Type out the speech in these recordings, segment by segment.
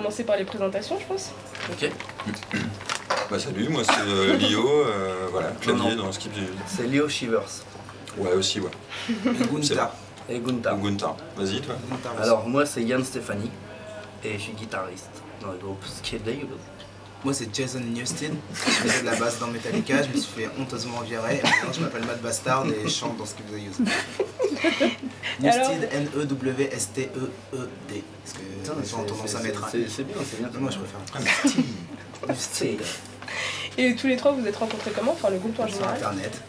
commencer par les présentations, je pense. Ok. Bah salut, moi c'est Lio, voilà, clavier dans Skip the Use. C'est Lio Shivers. Ouais, aussi, ouais. Et Gunther. Gunta. Vas-y, toi. Alors moi c'est Yann Stéphanie et je suis guitariste dans le groupe Skip the Use. Moi c'est Jason Newsted, je faisais de la basse dans Metallica, je me suis fait honteusement virer, et maintenant je m'appelle Matt Bastard et je chante dans Skip the Use. Newsted, N-E-W-S-T-E-E-D, parce que les gens ont tendance à mettre un I. C'est bien, c'est bien. Moi je préfère Newsted. Et tous les trois, vous êtes rencontrés comment? Enfin, le groupe en sur général. internet.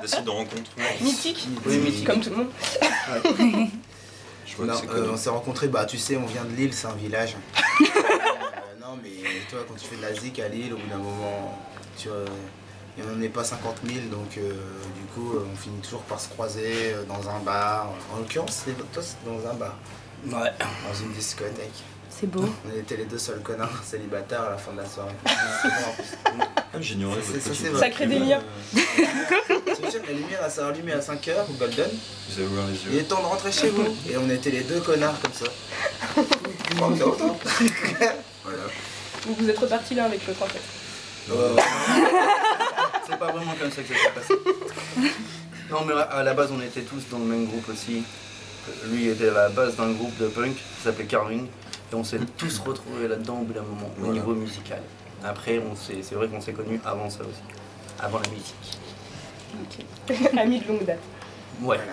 Des sites de rencontre. Mythique. Oui, mythique. Comme tout le monde. Je vois Non, que c'est connu. on s'est rencontrés, bah tu sais, on vient de Lille, c'est un village. Non mais toi quand tu fais de la zik à Lille, au bout d'un moment, il n'y en est pas 50 000, donc du coup on finit toujours par se croiser dans un bar. En l'occurrence, toi c'était dans un bar, Ouais. dans une discothèque. C'est beau. On était les deux seuls connards célibataires à la fin de la soirée. Ah, j'ignorais votre Ça, petit c'est groupe. Ça crée des liens. La lumière elle s'est rallumée à 5h au Golden. Vous avez ouvert les Il yeux. est temps de rentrer chez vous. Et on était les deux connards comme ça. Voilà. Vous vous êtes repartis l'un avec l'autre en fait. C'est pas vraiment comme ça que ça s'est passé. Non mais à la base on était tous dans le même groupe aussi. Lui était à la base d'un groupe de punk qui s'appelait Carving. Et on s'est tous retrouvés là-dedans au bout d'un moment, au Voilà. niveau musical. Après c'est vrai qu'on s'est connus avant ça aussi. Avant la musique. Amis de longue date. Ouais. Voilà.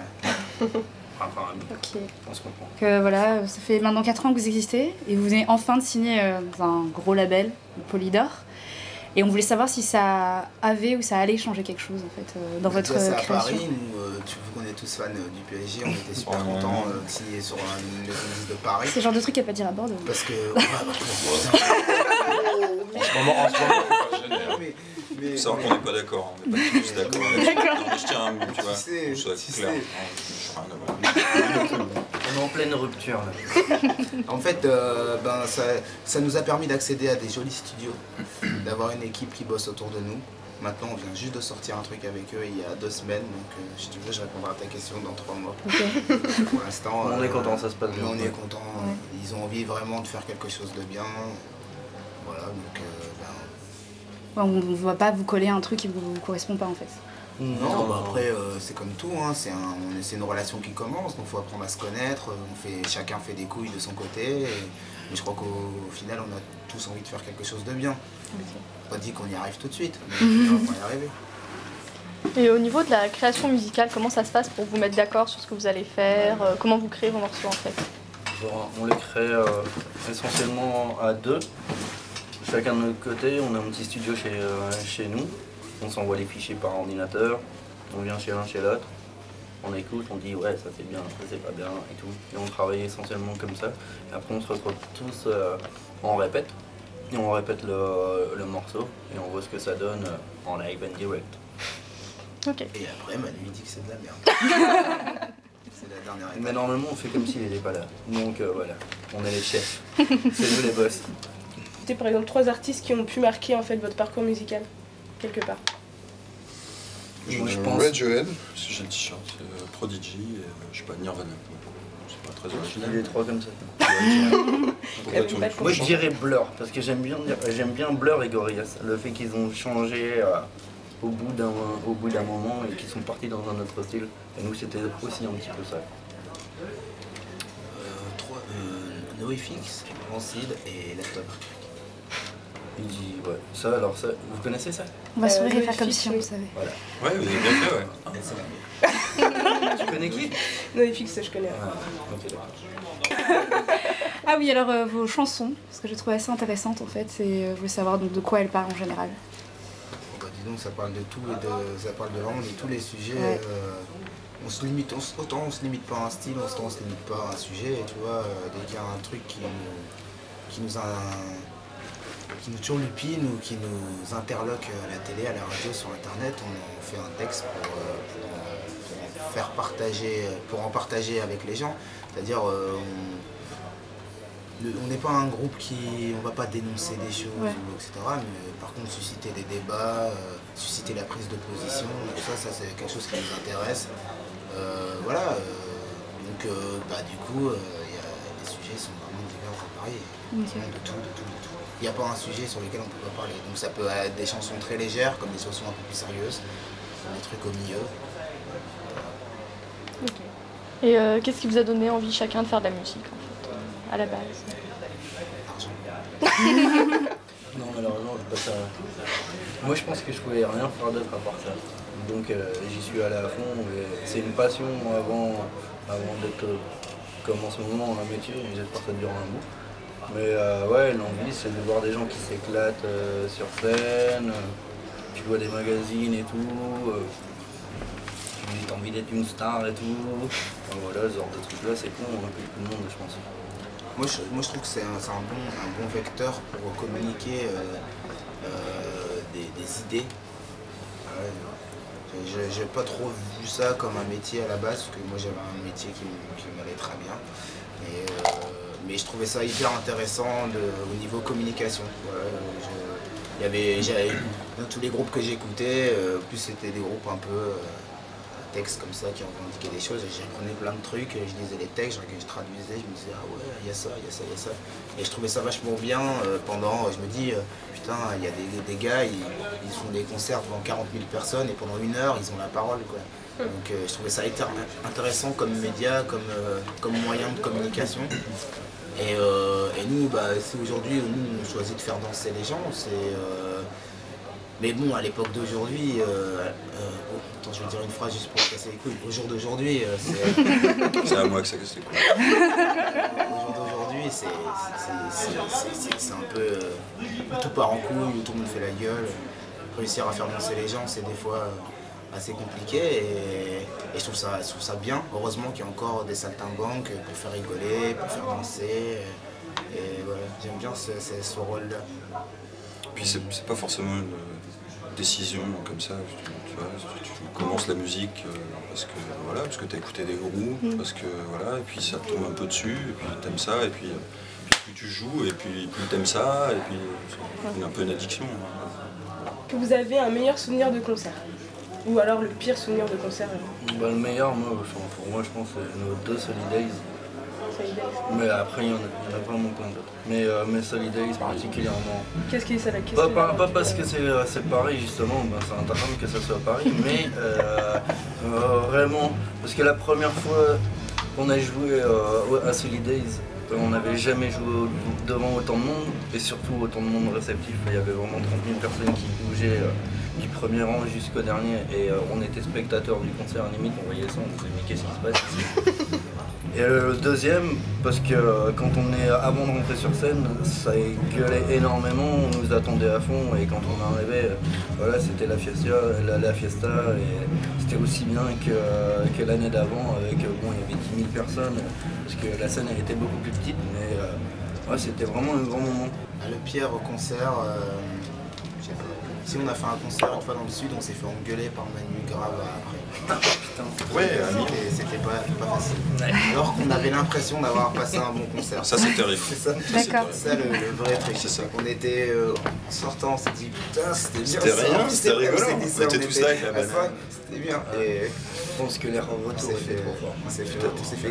Enfin, Ok. on se comprend. Donc, voilà, ça fait maintenant 4 ans que vous existez et vous venez enfin de signer dans un gros label, Polydor. Et on voulait savoir si ça avait ou ça allait changer quelque chose en fait dans votre Déjà, c'est à création. Paris, nous, tu vois qu'on est tous fans du PSG, on était super contents de signer sur une maison de disques de Paris. C'est le genre de truc à pas dire à Bordeaux. Parce que. En ce moment, faut pas se gêner, hein. mais, Faut savoir qu'on n'est pas d'accord, on n'est pas tous d'accord. Non, mais je tiens à tu vois, Tu sais, que ce soit tu clair. sais. Non, je rien à voir. On est en pleine rupture là. En fait, ça nous a permis d'accéder à des jolis studios, d'avoir une équipe qui bosse autour de nous. Maintenant, on vient juste de sortir un truc avec eux il y a 2 semaines, donc si tu veux, je répondrai à ta question dans 3 mois. Pour l'instant, On est content, ça se passe bien. on est content. Ils ont envie vraiment de faire quelque chose de bien. Voilà, donc Ouais, on ne va pas vous coller un truc qui ne vous correspond pas en fait. non, bah après c'est comme tout, hein, c'est une relation qui commence, donc il faut apprendre à se connaître, chacun fait des couilles de son côté, mais je crois qu'au final on a tous envie de faire quelque chose de bien. Pas dit qu'on y arrive tout de suite, mais on va y arriver. Et au niveau de la création musicale, comment ça se passe pour vous mettre d'accord sur ce que vous allez faire? Comment vous créez vos morceaux en fait? Genre, on les crée essentiellement à 2. Chacun de notre côté, on a un petit studio chez nous. On s'envoie les fichiers par ordinateur. On vient chez l'un, chez l'autre. On écoute, on dit ouais, ça c'est bien, ça c'est pas bien et tout. Et on travaille essentiellement comme ça. Et après, on se retrouve tous, on répète. Et on répète le morceau. Et on voit ce que ça donne en live and direct. Ok. Et après, Manu il dit que c'est de la merde. C'est la dernière étape. Mais normalement, on fait comme s'il n'était pas là. Donc voilà, on est les chefs. C'est nous les boss. C'était par exemple 3 artistes qui ont pu marquer en fait votre parcours musical, quelque part. Moi, je pense. Radiohead, parce que j'ai le t-shirt, Prodigy, et je sais pas, Nirvana. C'est pas très Je original. dis les 3 comme ça. Pourquoi tu veux Moi je dirais Blur, parce que j'aime bien Blur et Gorillaz. Le fait qu'ils ont changé au bout d'un moment et qu'ils sont partis dans un autre style. Et nous c'était aussi un petit peu ça. NoFX, Rancid et Laptop. Il dit ouais. Ça alors ça, vous connaissez ça? On va sourire et oui, faire comme fixe, si on oui. le savait. Voilà. Ouais, vous avez bien fait, ouais. Et c'est la mienne. Tu connais qui? NoFX, je connais. Ah, ok d'accord. Ah oui, alors vos chansons, parce que j'ai trouvé assez intéressantes en fait, et je voulais savoir donc, de quoi elles parlent en général. Bah, dis donc, ça parle de tout et ça parle de vraiment de tous les sujets. Ouais. Autant on se limite pas à un style, autant on se limite pas à un sujet. Et tu vois, dès qu'il y a un truc qui nous turlupine ou qui nous interloque à la télé, à la radio, sur internet, on fait un texte pour en partager avec les gens. C'est-à-dire, on n'est pas un groupe on va pas dénoncer des choses, Ouais. etc. Mais par contre, susciter des débats, susciter la prise de position, ça c'est quelque chose qui nous intéresse. Voilà. Donc, du coup, il y a des sujets sujets sont vraiment divers et variés. Ok. Vraiment de tout. Il n'y a pas un sujet sur lequel on ne peut pas parler. Donc ça peut être des chansons très légères, comme des chansons un peu plus sérieuses, des trucs au milieu. Et qu'est-ce qui vous a donné envie chacun de faire de la musique en fait, à la base? Argent. Non, malheureusement, c'est pas ça. Moi, je pense que je pouvais rien faire d'autre à part ça. Donc, j'y suis allé à fond. C'est une passion avant d'être comme en ce moment un métier. J'espère que ça durera un bout. Mais ouais, l'envie, c'est de voir des gens qui s'éclatent sur scène. Tu vois des magazines et tout. Tu as envie d'être une star et tout. Enfin, voilà, ce genre de trucs-là, c'est con, on a plus tout le monde, je pense. Moi, je trouve que c'est un bon vecteur pour communiquer des idées. J'ai pas trop vu ça comme un métier à la base, parce que moi j'avais un métier qui m'allait très bien. Mais je trouvais ça hyper intéressant au niveau communication. J'avais dans tous les groupes que j'écoutais, plus c'était des groupes un peu textes comme ça qui revendiquaient des choses, et j'apprenais plein de trucs, je lisais les textes, je traduisais, je me disais ah ouais, il y a ça. Et je trouvais ça vachement bien je me dis putain, il y a des gars, ils font des concerts devant 40 000 personnes et pendant 1 heure, ils ont la parole, quoi. Donc je trouvais ça hyper intéressant comme média, comme moyen de communication. Et nous, si aujourd'hui on choisit de faire danser les gens, mais bon, à l'époque d'aujourd'hui, attends, je vais dire une phrase juste pour casser les couilles. Au jour d'aujourd'hui, C'est à moi que ça casse les couilles. au jour d'aujourd'hui, c'est un peu tout part en couille, tout le monde fait la gueule. Réussir à faire danser les gens, c'est des fois assez compliqué, et je trouve ça bien. Heureusement qu'il y a encore des saltimbanques pour faire rigoler, pour faire danser. Et voilà, j'aime bien ce rôle-là. Puis c'est pas forcément une décision comme ça, tu vois, tu commences la musique parce que t'as écouté des groupes, parce que voilà, et puis ça te tombe un peu dessus, et puis t'aimes ça, et puis plus tu joues, et puis plus t'aimes ça, et puis c'est un peu une addiction. Que vous avez un meilleur souvenir de concert? Ou alors le pire souvenir de concert? Le meilleur, pour moi, je pense, c'est nos 2 Solidays. Mais après, il y en a vraiment plein d'autres. Mais Solidays particulièrement. Qu'est-ce qui est ça la Pas parce que c'est Paris, justement, c'est intéressant que ça soit Paris, mais vraiment, parce que la première fois qu'on a joué à Solidays, on n'avait jamais joué devant autant de monde, et surtout autant de monde réceptif. Il y avait vraiment 30 000 personnes qui bougeaient du premier rang jusqu'au dernier, et on était spectateurs du concert, limite on voyait ça, on disait mais qu'est-ce qui se passe ici? Et le deuxième, parce que avant de rentrer sur scène, ça gueulait énormément, on nous attendait à fond, et quand on arrivait, voilà, c'était la fiesta, et c'était aussi bien que l'année d'avant, avec, bon, il y avait 10 000 personnes, parce que la scène elle était beaucoup plus petite, mais ouais, c'était vraiment un grand moment. Le pire au concert, je sais pas. Si on a fait un concert une fois dans le sud, on s'est fait engueuler par Manu grave après. Putain. Ouais, C'était pas facile. Alors qu'on avait l'impression d'avoir passé un bon concert. ça c'est terrible. C'est ça, D'accord. c'est ça le vrai truc. C'est ça. On était en sortant, on s'est dit putain, c'était bien. C'était ça. rien, c'était rigolo. On On était tous là avec la banane. C'était bien. Et Je pense que les retours étaient trop forts. on s'est fait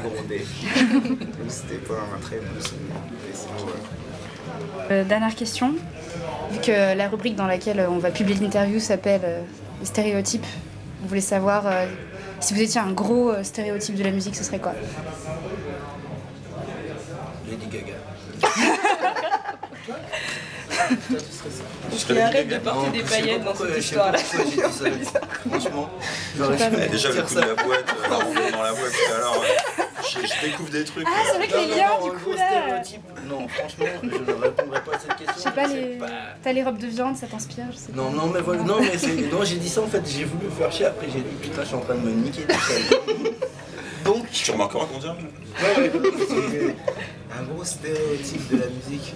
gronder. C'était pas un très bon souvenir. Mais sinon, ouais. Dernière question. Vu que la rubrique dans laquelle on va publier l'interview s'appelle les stéréotypes, on voulait savoir si vous étiez un gros stéréotype de la musique, ce serait quoi? Lady Gaga. Toi, tu serais ça. Et arrête de porter des paillettes dans cette histoire-là. Franchement, Déjà le coup de la boîte, dans la boîte tout à l'heure, je découvre des trucs. Ah, c'est vrai qu'il est bien du coup là. Non, franchement, je ne répondrai pas à cette question. Je sais pas, t'as les robes de viande, ça t'inspire, je sais pas. Non, mais voilà, non, j'ai dit ça en fait, j'ai voulu me faire chier, après j'ai dit putain, je suis en train de me niquer tout seul. Donc, Tu remarques encore qu'on dirait Un gros stéréotype de la musique.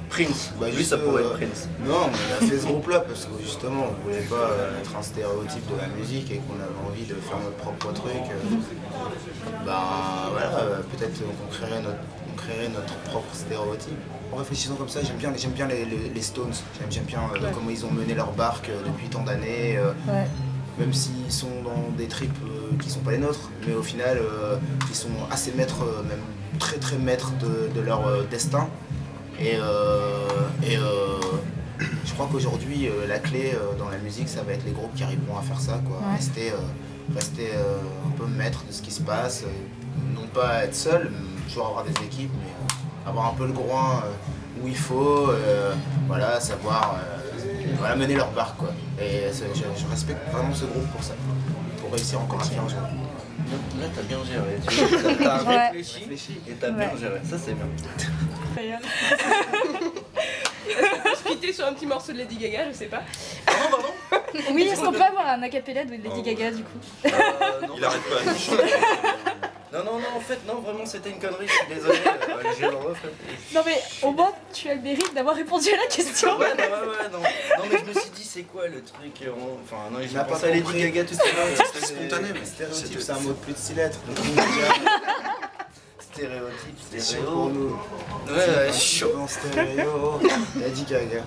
Prince, Bah, lui juste, ça pourrait être Prince. Non, on a fait ce groupe-là parce que justement on voulait pas être un stéréotype de la musique et qu'on avait envie de faire notre propre truc. Voilà, peut-être qu'on créerait notre propre stéréotype. En réfléchissant comme ça, j'aime bien les Stones. J'aime bien comment ils ont mené leur barque depuis tant d'années. Ouais. Même s'ils sont dans des trips qui sont pas les nôtres, mais au final qui sont assez maîtres, même très très maîtres de leur destin. Et je crois qu'aujourd'hui la clé dans la musique, ça va être les groupes qui arriveront à faire ça, quoi. Ouais. Rester un peu maître de ce qui se passe, non pas être seul, toujours avoir des équipes, mais avoir un peu le groin où il faut, voilà, savoir voilà, mener leur barque, quoi. Et je respecte vraiment ce groupe pour ça, pour réussir encore à faire un jour. Là, t'as bien géré. T'as Ouais. réfléchi et t'as bien Ouais. géré. Ça, c'est bien. Est-ce qu'on peut se quitter sur un petit morceau de Lady Gaga, je sais pas. Oui, est-ce qu'on peut avoir un acapella de Lady Gaga du coup? Non. Il arrête pas de chanter. Non, en fait, non, vraiment, c'était une connerie, je suis désolé, j'ai le reflet. Non mais au moins tu as le mérite d'avoir répondu à la question. Ouais, non. Non, mais je me suis dit, c'est quoi le truc Enfin, non, j'ai n'a pensé pas à Lady compris. Gaga tout de suite. C'était spontané, mais Stéréotype, c'était- c'est un mot de plus de 6 lettres. Donc, Stéréotype, c'est chaud stéréo. pour nous. Ouais, chaud. En stéréo, Lady Gaga.